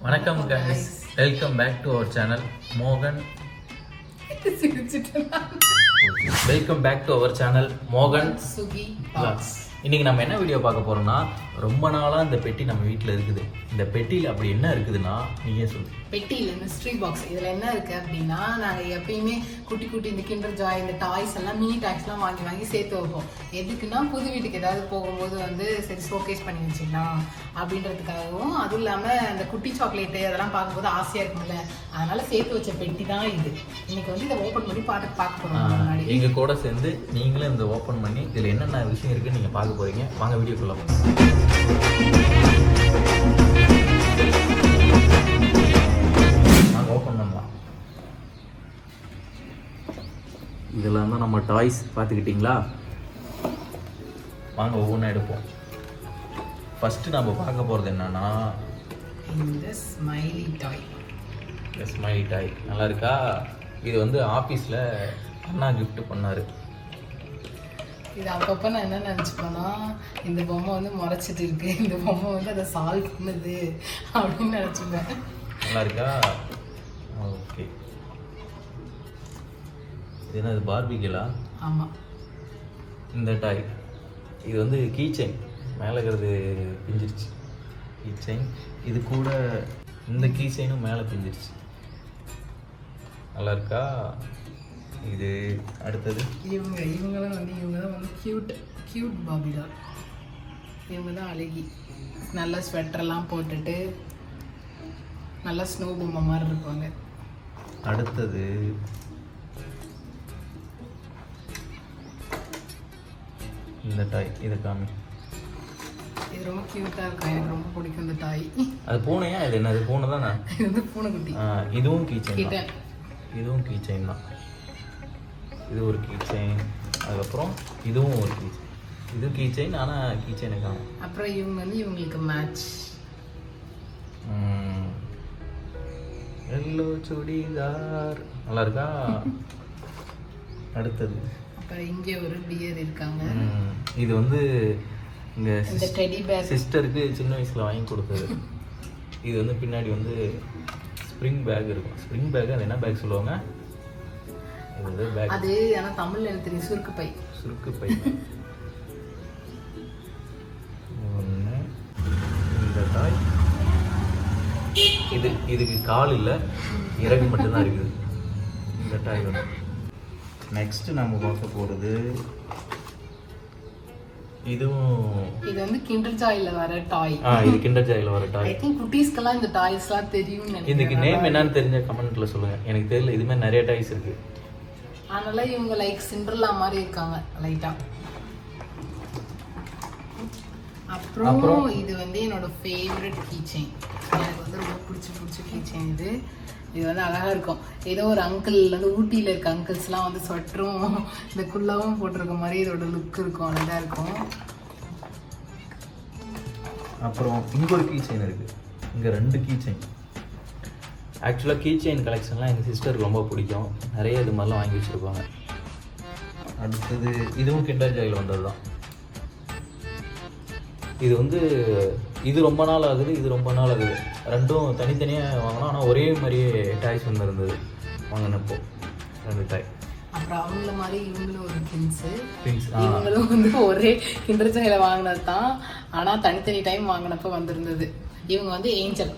வணக்கம் guys, welcome back to our channel மோகன். Welcome back to our channel மோகன் சுகி. இன்னைக்கு நம்ம என்ன வீடியோ பார்க்க போறோம்னா, ரொம்ப நாளா இந்த பெட்டி நம்ம வீட்டில் இருக்குது. இந்த பெட்டியில் அப்படி என்ன இருக்குதுன்னா நீங்க சொல்லு. பெட்டியில் மிஸ்ட்ரி பாக்ஸ் இதில் என்ன இருக்குது அப்படின்னா, நாங்கள் எப்பயுமே குட்டி குட்டி இந்த கிண்டர் ஜாய் இந்த டாய்ஸ் எல்லாம் மினி டாய்ஸ்லாம் வாங்கி வாங்கி சேர்த்து வைப்போம். எதுக்குன்னா புது வீட்டுக்கு ஏதாவது போகும்போது வந்து சரி ஷோகேஸ் பண்ணி வச்சுக்கலாம் அப்படின்றதுக்காகவும், அதுவும் இல்லாமல் அந்த குட்டி சாக்லேட்டு அதெல்லாம் பார்க்கும்போது ஆசையாக இருக்கும்ல, அதனால சேர்த்து வச்ச பெட்டி தான் இது. இன்னைக்கு வந்து இதை ஓப்பன் பண்ணி பார்க்க போகிறோம். முன்னாடி எங்கள் கூட சேர்ந்து நீங்களும் இந்த ஓப்பன் பண்ணி இதில் என்னென்ன விஷயம் இருக்குன்னு நீங்கள் பார்க்க போகிறீங்க. வாங்க வீடியோக்குள்ள நாங்கள் ஓப்பன் பண்ணலாம். இதெல்லாம் தான் நம்ம டாய்ஸ். பார்த்துக்கிட்டிங்களா? வாங்க ஒவ்வொன்றா எடுப்போம். ஃபஸ்ட்டு நம்ம பார்க்க போகிறது என்னன்னா, இந்த ஸ்மைலி டாய். இந்த ஸ்மைலி டாய் நல்லா இருக்கா? இது வந்து ஆஃபீஸில் அண்ணா கிஃப்ட் பண்ணார். இது அப்பப்போ நான் என்ன நினச்சிப்பேன்னா, இந்த பொம்மை வந்து முறைச்சிட்டு இருக்கு, இந்த பொம்மை வந்து அதை சால்வ் பண்ணுது அப்படின்னு நினச்சிப்பேன். நல்லா இருக்கா? ஓகே. இது என்னது, பார்பிகளா? ஆமாம். இந்த டாய் இது வந்து கீ செயின். மேலே இருக்கிறது பிஞ்சிருச்சு கீ செயின். இது கூட இந்த கீ செயினும் மேலே பிஞ்சிருச்சு. நல்லா இருக்கா? இது அடுத்தது இவங்க தான் வந்து கியூட் பாபி டால். இவங்க தான் அழகி. நல்லா ஸ்வெட்டர்லாம் போட்டுட்டு நல்லா ஸ்னோ பொம்மை மாதிரி இருப்பாங்க. அடுத்தது இந்த டாய். இதை காமி. இது ரொம்ப க்யூட்டாக இருக்கும், எனக்கு ரொம்ப பிடிக்கும் இந்த டாய். அது பூனையா? இது என்னது, பூனை தானே? இது வந்து பூனைக்குட்டி. இதுவும் கீ செயின் கிட்ட தான். இதுவும் கீ செயின் தான். இது ஒரு கீ செயின். அதுக்கப்புறம் இதுவும் ஒரு கீ செயின். இதுவும் கீ செயின், ஆனால் கீ செயினை காணும். அப்புறம் இவங்க வந்து இவங்களுக்கு மேட்ச் எல்லோ சுடிதார். நல்லா இருக்கா? அடுத்தது அப்புறம் இங்கே ஒரு டியர் இருக்காங்க. இது வந்து இந்த டெடி பேர் சிஸ்டருக்கு சின்ன வயசில் வாங்கி கொடுத்தது. இது வந்து பின்னாடி வந்து ஸ்ப்ரிங் பேக் இருக்கும். ஸ்ப்ரிங் பேக் அது என்ன பேக் சொல்லுவாங்க? இது பேக். அது ஆனால் தமிழில் எனக்கு தெரியும், சுருக்கு பை. சுருக்கு பை. ஒன்று. இந்த டாய் இதுக்கு கால் இல்லை, இறகு மட்டும்தான் இருக்குது. இந்த டாய் வந்து நெக்ஸ்ட் நம்ம பார்க்க போகிறது இது வந்து கிண்டர் ஜாயில வர டாய். இது கிண்டர் ஜாயில வர டாய். ஐ திங்க் குட்டீஸ்க்கெல்லாம் இந்த டாய்ஸ்லாம் தெரியும்னு நினைக்கிறேன். இதுக்கு நேம் என்னன்னு தெரிஞ்ச கமெண்ட்ல சொல்லுங்க. எனக்கு தெரியல. இது மாதிரி நிறைய டாய்ஸ் இருக்கு. அதனால இவங்க லைக் சிண்ட்ரெல்லா மாதிரி இருக்காங்க லைட்டா. அப்புறம் இது வந்து என்னோட ஃபேவரட் கீ செயின். எனக்கு வந்து ரொம்ப பிடிச்ச கீ செயின் இது. இது வந்து அழகா இருக்கும். ஏதோ ஒரு அங்கிள் வந்து ஊட்டியில் இருக்க அங்கிள்ஸ்லாம் வந்து ஸ்வெட்டரும் இந்த குல்லாவும் போட்டிருக்க மாதிரி இதோட லுக் இருக்கும், அழகா இருக்கும். அப்புறம் இங்க ஒரு கீ செயின் இருக்கு. இங்க 2 கீ செயின். ஆக்சுவலாக கீ செயின் கலெக்ஷன்லாம் எங்கள் சிஸ்டருக்கு ரொம்ப பிடிக்கும். நிறைய இது மாதிரிலாம் வாங்கி வச்சுருப்பாங்க. அடுத்தது இதுவும் கிண்டர் ஜாயில் வந்தது தான். இது வந்து இது ரொம்ப நாள் ஆகுது, இது ரொம்ப நாள் ஆகுது. ரெண்டும் தனித்தனியாக வாங்கினோம், ஆனால் ஒரே மாதிரியே டாய்ஸ் வந்து இருந்தது வாங்கினப்போ. 2 டாய். அப்புறம் அவங்கள மாதிரி இவங்களும் ஒரு ட்வின்ஸ். இவங்களும் வந்து ஒரே கிண்டர் ஜாயில வாங்கினது தான், ஆனால் தனித்தனி டைம் வாங்கினப்போ வந்திருந்தது. இவங்க வந்து ஏஞ்சல்.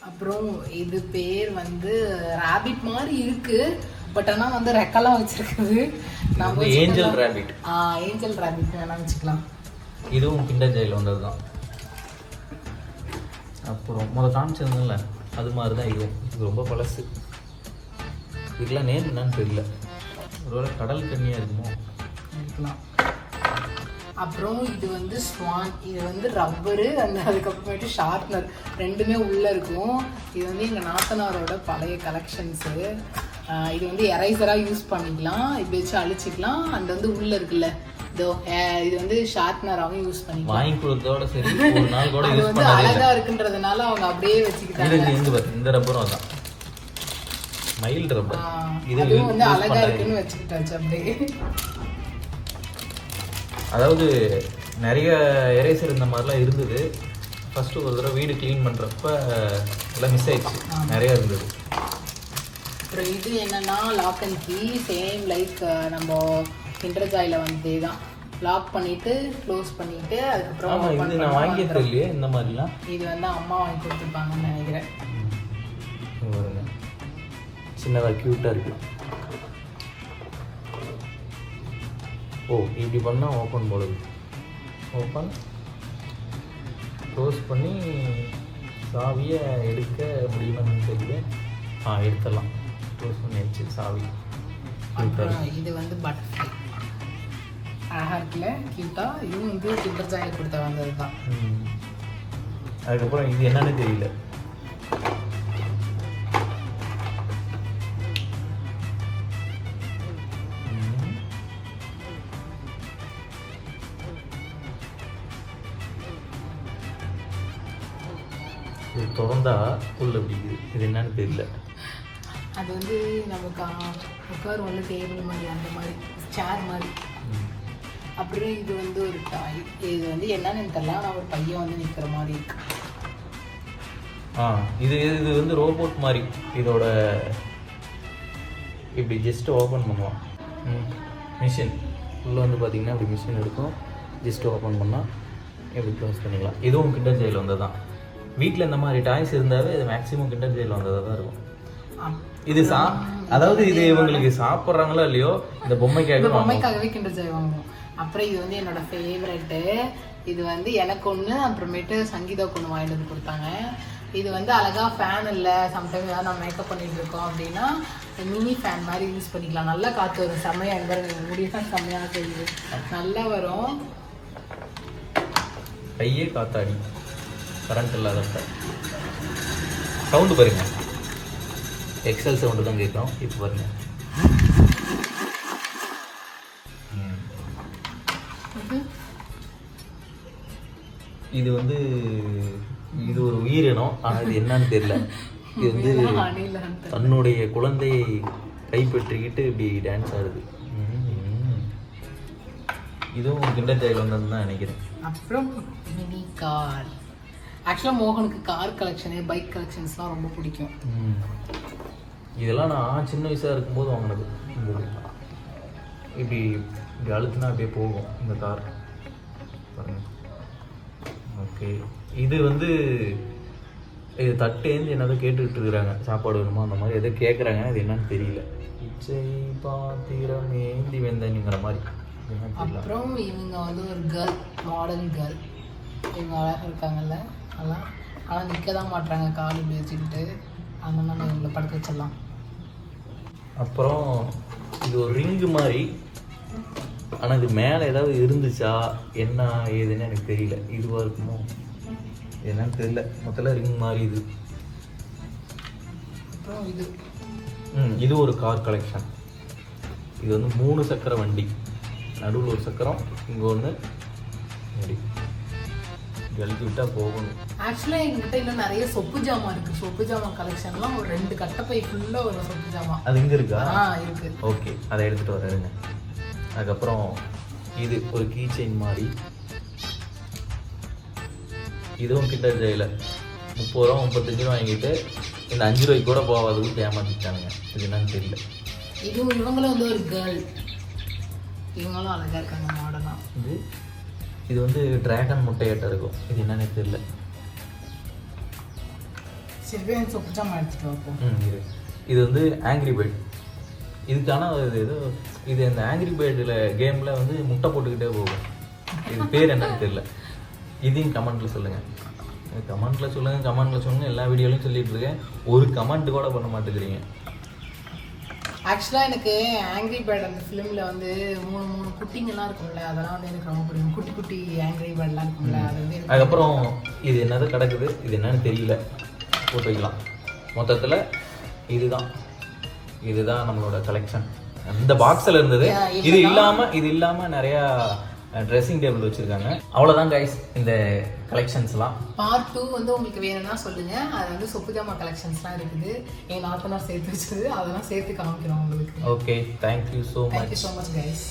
அப்புறம் இது பேர் வந்து ராபிட் மாதிரி இருக்கு, பட் ஆனால் வந்து ரெக்கெல்லாம் வச்சிருக்குது. நம்ம ஏஞ்சல் ராபிட். ஏஞ்சல் ராபிட் வேணா வச்சுக்கலாம். இதுவும் கிண்டர் ஜாயில் வந்தது தான். அப்புறம் காமிச்சிருந்தேன்ல அது மாதிரி தான் இதுவும். இது ரொம்ப பழசு. இதுக்கெல்லாம் நேம் என்னன்னு தெரியல. ஒருவேளை கடல் கண்ணியாக இருக்குமோ இருக்கலாம். அப்புறம் இது வந்து ஸ்வான். இது வந்து ரப்பரு அதுக்கப்புறமேட்டு ஷார்ப்னர் ரெண்டுமே உள்ளே இருக்கும். இது வந்து எங்கள் நாத்தனாரோட பழைய கலெக்ஷன்ஸு. இது வந்து எரைசராக யூஸ் பண்ணிக்கலாம், இப்படி வச்சு அழிச்சிக்கலாம். அந்த வந்து உள்ளே இருக்குல்ல, இது வந்து ஷார்ப்னராகவும் யூஸ் பண்ணிக்கலாம். வாங்கி கொடுத்ததோட சரி, ஒரு நாள் கூட அது வந்து அழகா இருக்குன்றதுனால அவங்க அப்படியே வச்சுக்கிட்டாங்க. இந்த ரப்பரும் அதான் மயில் ரப்பர். இது வந்து அழகா இருக்குன்னு வச்சுக்கிட்டாச்சு அப்படியே. அதாவது நிறைய எரேசர் இந்த மாதிரிலாம் இருந்தது. ஃபஸ்ட்டு ஒரு தடவை வீடு க்ளீன் பண்ணுறப்ப எல்லாம் மிஸ் ஆயிடுச்சு, நிறையா இருந்தது. அப்புறம் இது என்னன்னா lock and key, same like நம்ம கிண்டர் ஜாயில் வந்ததே தான். லாக் பண்ணிட்டு க்ளோஸ் பண்ணிட்டு அதுக்கப்புறம் இது நான் வாங்கியே தெரியலையே இந்த மாதிரிலாம். இது வந்து அம்மா வாங்கி கொடுத்துருப்பாங்கன்னு நினைக்கிறேன். சின்னதாக க்யூட்டாக இருக்குது. ஓ இப்படி பண்ணால் ஓப்பன் போடுது. ஓப்பன் க்ளோஸ் பண்ணி சாவியை எடுக்க முடியுமான்னு தெரியல. எடுத்துடலாம். க்ளோஸ் பண்ணியாச்சு சாவி. இது வந்து பட்டர்ஃப்ளை அழகாக இருக்குல்ல, க்யூட்டாக. இதுவும் வந்து கிண்டர் ஜாயில் கொடுத்த வந்தது தான். அதுக்கப்புறம் இது என்னன்னு தெரியல. இது திறந்தா உள்ள பிடிக்குது. இது என்னன்னு தெரியல. அது வந்து நமக்கு உட்காரும் வந்து டேபிள் மாதிரி, அந்த மாதிரி சேர் மாதிரி. அப்புறம் இது வந்து ஒரு டாய். இது வந்து என்னன்னு தெரியல, ஆனால் ஒரு பையன் வந்து நிற்கிற மாதிரி இருக்கு. இது இது வந்து ரோபோட் மாதிரி. இதோட இப்படி ஜஸ்ட் ஓப்பன் பண்ணுவோம். மிஷின் உள்ளே வந்து பார்த்தீங்கன்னா இப்படி மிஷின் இருக்கும். ஜஸ்ட் ஓப்பன் பண்ணால் இப்படி க்ளோஸ் பண்ணிக்கலாம். இதுவும் கிண்டர் ஜாயில் வந்தது தான். வீட்டில் இந்த மாதிரி டாய்ஸ் இருந்தாவே இது மேக்ஸிமம் கிண்டர் ஜாயில் வந்ததாக தான் இருக்கும். இது அதாவது இது இவங்களுக்கு சாப்பிட்றாங்களோ இல்லையோ, இந்த பொம்மைக்காகவே கிண்டர் ஜாய் வாங்குவோம். அப்புறம் இது வந்து என்னோட ஃபேவரெட்டு. இது வந்து எனக்கு ஒன்று, அப்புறமேட்டு சங்கீதாவுக்கு ஒன்று வாங்கிட்டு வந்து கொடுத்தாங்க. இது வந்து அழகாக ஃபேன் இல்லை, சம்டைம் ஏதாவது நம்ம மேக்கப் பண்ணிட்டு இருக்கோம் அப்படின்னா மினி ஃபேன் மாதிரி யூஸ் பண்ணிக்கலாம். நல்லா காற்று வரும், செம்மையாக இருந்தால் முடியதான் செம்மையாக செய்யுது, நல்லா வரும். கையே காத்தாடி கரண்ட் இல்லாதப்ப சவுண்டு பாருங்க, எக்ஸல் சவுண்டு தான் கேட்கும். இப்போ பாருங்க, இது வந்து இது ஒரு உயிரினம். ஆனால் இது என்னன்னு தெரியல. இது வந்து தன்னுடைய குழந்தையை கைப்பற்றிக்கிட்டு இப்படி டான்ஸ் ஆடுது. இதுவும் கிண்டர் ஜாயில் வந்ததுன்னு தான் நினைக்கிறேன். அப்புறம் மினி கார். ஆக்சுவலாக மோகனுக்கு கார் கலெக்ஷனு, பைக் கலெக்ஷன்ஸ்லாம் ரொம்ப பிடிக்கும். இதெல்லாம் நான் சின்ன வயசாக இருக்கும்போது வாங்கினது. இப்படி இப்படி அழுத்துனா அப்படியே போகும் இந்த கார் பாருங்க. ஓகே, இது வந்து இது தட்டேந்து என்னதான் கேட்டுக்கிட்டு இருக்கிறாங்க, சாப்பாடு வேணுமா அந்த மாதிரி எதோ கேட்குறாங்க. அது என்னன்னு தெரியல. இச்சை பாத்திரம் ஏந்தி வெந்தனிங்கிற மாதிரி. அப்புறம் இவங்க வந்து ஒரு கேர்ள், மாடர்ன் கேர்ள். இவங்க அழகாக இருக்காங்கல்ல, அதெல்லாம். ஆனால் நிற்க தான் மாட்டுறாங்க, கால் இப்படி வச்சுக்கிட்டு. அதனால நம்ம இவங்களை படுக்க வச்சிடலாம். அப்புறம் இது ஒரு ரிங்கு மாதிரி. ஆனால் இது மேலே ஏதாவது இருந்துச்சா என்ன ஏதுன்னு எனக்கு தெரியல. இதுவாக இருக்குமோ என்னன்னு தெரியல. மொத்தத்தில் ரிங் மாதிரி இது. அப்புறம் இது ஒரு கார் கலெக்ஷன். இது வந்து 3 சக்கர வண்டி. நடுவில் ஒரு சக்கரம், இங்கே ஒன்று, அப்படி கழுத்து விட்டால் போகணும். ஆக்சுவலாக எங்கிட்ட இன்னும் நிறைய சொப்பு ஜாமான் இருக்குது. சொப்பு ஜாமான் கலெக்ஷன்லாம் ஒரு 2 கட்டப்பை ஃபுல்லாக ஒரு சொப்பு ஜாமான். அது இங்கே இருக்கா? இருக்கு. ஓகே, அதை எடுத்துகிட்டு வரேங்க. அதுக்கப்புறம் இது ஒரு கீ செயின் மாதிரி. இதுவும் கிண்டர் ஜாயில் 30 ரூபா 35 ரூபா வாங்கிட்டு இந்த 5 ரூபாய்க்கு கூட போகாததுக்கு ஏமாத்திட்டானுங்க. இது என்னன்னு தெரியல. இதுவும் இவங்களும் வந்து ஒரு கேர்ள். இவங்களும் அழகாக இருக்காங்க மாடலாக. இது வந்து டிராகன் முட்டையாட்டம் இருக்கும். இது என்னன்னு தெரியல. சரி, சொப்பு ஜாமான் எடுத்துகிட்டு வைப்போம். இது வந்து ஆங்கிரி பேர்ட். இதுக்கான இது ஏதோ இது இந்த ஆங்கிரி பேர்டில் கேமில் வந்து முட்டை போட்டுக்கிட்டே போகும். இது பேர் என்னன்னு தெரியல. இதையும் கமெண்ட்டில் சொல்லுங்கள். கமெண்ட்டில் சொல்லுங்கள். எல்லா வீடியோலையும் சொல்லிட்டு இருக்கேன். ஒரு கமெண்ட் கூட பண்ண மாட்டேங்கிறீங்க. ஆக்சுவலாக எனக்கு ஆங்கிரி பேர்ட் அந்த ஃபிலிமில் வந்து 3 குட்டிங்கெல்லாம் இருக்கும்ல, அதெல்லாம் வந்து எனக்கு ரொம்ப பிடிக்கும். குட்டி குட்டி ஆங்கிரி பேர்ட்லாம் இருக்கும்ல, அது வந்து. அதுக்கப்புறம் இது என்னது கிடக்குது, இது என்னன்னு தெரியல. போட்டு வைக்கலாம். மொத்தத்தில் இதுதான் நம்மளோட கலெக்ஷன். அந்த பாக்ஸில் இருந்தது. இது இல்லாமல் நிறையா ட்ரெஸ்ஸிங் டேபிள் வச்சுருக்காங்க. அவ்வளோதான் கைஸ் இந்த கலெக்ஷன்ஸ்லாம். பார்ட் 2 வந்து உங்களுக்கு வேணும்னா சொல்லுங்கள். அது வந்து சொப்பு ஜாமா கலெக்ஷன்ஸ்லாம் இருக்குது. என் நாத்தனார் சேர்த்து வச்சது, அதெல்லாம் சேர்த்து காமிக்கிறோம் உங்களுக்கு. Okay, thank you so much guys.